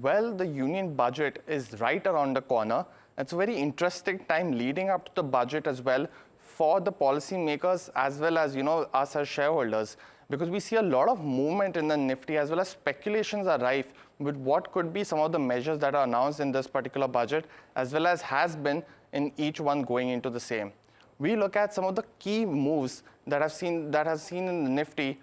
Well, the union budget is right around the corner. It's a very interesting time leading up to the budget as well for the policymakers as well as, us as shareholders, because we see a lot of movement in the Nifty as well as speculations are rife with what could be some of the measures that are announced in this particular budget as well as has been in each one going into the same. We look at some of the key moves that has seen in the Nifty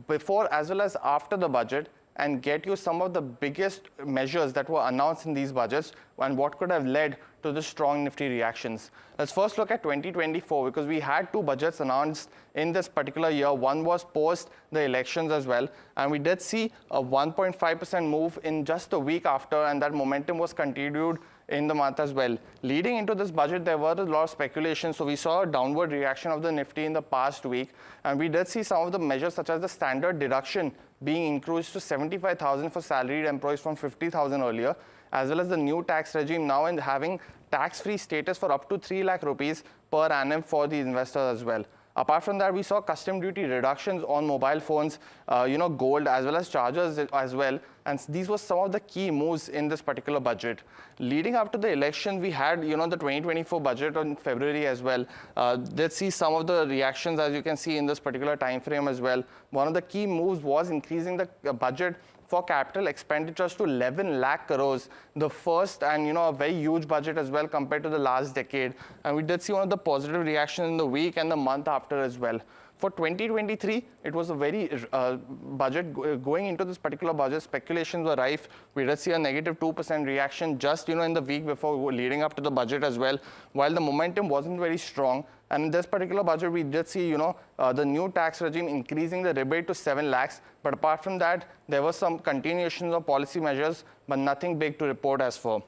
before as well as after the budget and get you some of the biggest measures that were announced in these budgets and what could have led to the strong Nifty reactions. Let's first look at 2024 because we had two budgets announced in this particular year. One was post the elections as well, and we did see a 1.5% move in just a week after, and that momentum was continued in the month as well. Leading into this budget, there were a lot of speculation, so we saw a downward reaction of the Nifty in the past week, and we did see some of the measures such as the standard deduction being increased to 75,000 for salaried employees from 50,000 earlier, as well as the new tax regime now and having tax-free status for up to 3 lakh rupees per annum for the investors as well. Apart from that, we saw custom duty reductions on mobile phones, gold as well as chargers as well. And these were some of the key moves in this particular budget. Leading up to the election, we had, the 2024 budget in February as well. Let's see some of the reactions as you can see in this particular time frame as well. One of the key moves was increasing the budget for capital expenditures to 11 lakh crores, the first and a very huge budget as well compared to the last decade. And we did see one of the positive reactions in the week and the month after as well. For 2023, it was a very budget going into this particular budget. Speculations were rife. We did see a negative 2% reaction just in the week before leading up to the budget as well, while the momentum wasn't very strong. And in this particular budget, we did see, the new tax regime increasing the rebate to 7 lakhs. But apart from that, there was some continuations of policy measures, but nothing big to report as for.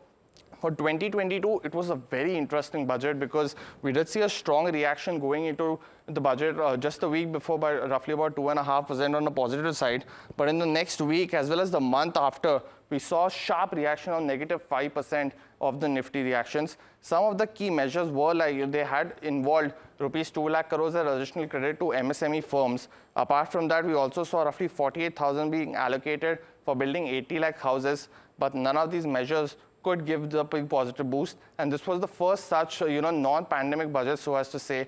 For 2022, it was a very interesting budget because we did see a strong reaction going into the budget just a week before by roughly about 2.5% on the positive side. But in the next week, as well as the month after, we saw a sharp reaction on negative 5% of the Nifty reactions. Some of the key measures were like they had involved rupees 2 lakh crores as additional credit to MSME firms. Apart from that, we also saw roughly 48,000 being allocated for building 80 lakh houses. But none of these measures could give the big positive boost, and this was the first such non-pandemic budget, so as to say,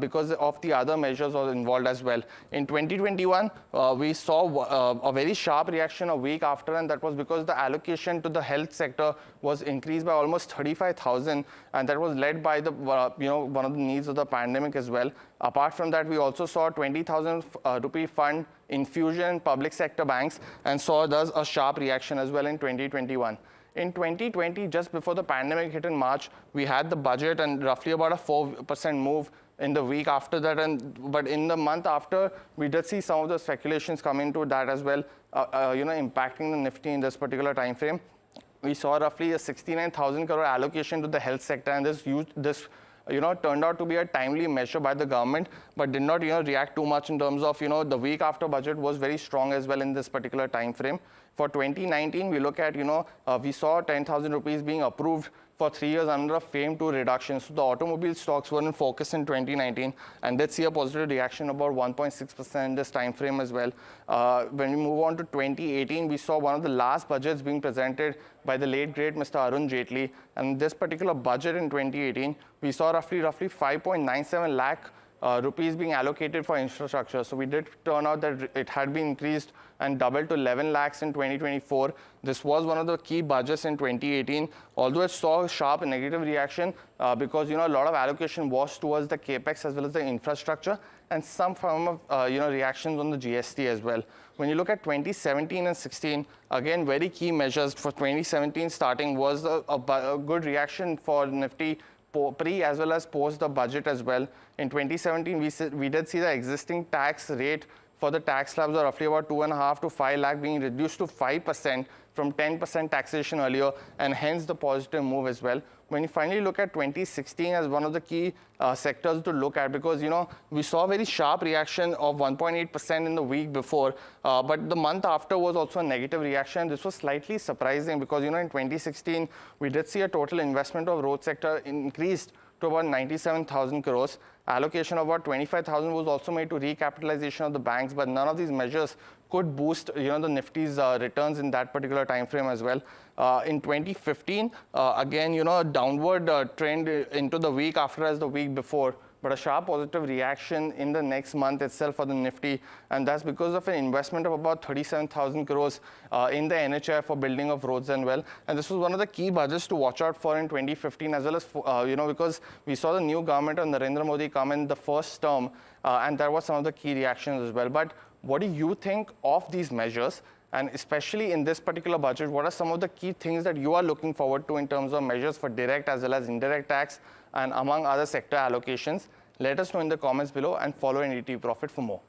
because of the other measures were involved as well. In 2021, we saw a very sharp reaction a week after, and that was because the allocation to the health sector was increased by almost 35,000, and that was led by the one of the needs of the pandemic as well. Apart from that, we also saw 20,000 rupee fund infusion in public sector banks, and saw thus a sharp reaction as well in 2021. In 2020, just before the pandemic hit in March, we had the budget and roughly about a 4% move in the week after that. But in the month after, we did see some of the speculations come into that as well, impacting the Nifty in this particular time frame. We saw roughly a 69,000 crore allocation to the health sector, and this turned out to be a timely measure by the government, but did not, react too much in terms of, the week after budget was very strong as well in this particular time frame. For 2019, we look at, we saw 10,000 rupees being approved for 3 years under a FAME 2 reduction. So the automobile stocks were in focus in 2019 and did see a positive reaction about 1.6% in this time frame as well. When we move on to 2018, we saw one of the last budgets being presented by the late great Mr. Arun Jaitley. And this particular budget in 2018, we saw roughly 5.97 lakh rupees being allocated for infrastructure. So we did turn out that it had been increased and doubled to 11 lakhs in 2024. This was one of the key budgets in 2018, although it saw a sharp negative reaction because a lot of allocation was towards the capex as well as the infrastructure, and some form of reactions on the GST as well. When you look at 2017 and 16, again very key measures. For 2017 starting was a good reaction for Nifty pre as well as post the budget as well. In 2017, we did see the existing tax rate for the tax slabs are roughly about 2.5 to 5 lakh being reduced to 5% from 10% taxation earlier, and hence the positive move as well. When you finally look at 2016 as one of the key sectors to look at, because we saw a very sharp reaction of 1.8% in the week before, but the month after was also a negative reaction. This was slightly surprising because in 2016 we did see a total investment of road sector increased to about 97,000 crores, Allocation of about 25,000 was also made to recapitalization of the banks, but none of these measures could boost, the Nifty's returns in that particular time frame as well. In 2015, again, a downward trend into the week after as the week before, but a sharp positive reaction in the next month itself for the Nifty, and that's because of an investment of about 37,000 crores in the NHI for building of roads and well. And this was one of the key budgets to watch out for in 2015 as well as, because we saw the new government of Narendra Modi come in the first term, and that was some of the key reactions as well. But what do you think of these measures? And especially in this particular budget, what are some of the key things that you are looking forward to in terms of measures for direct as well as indirect tax and among other sector allocations? Let us know in the comments below and follow NDTV Profit for more.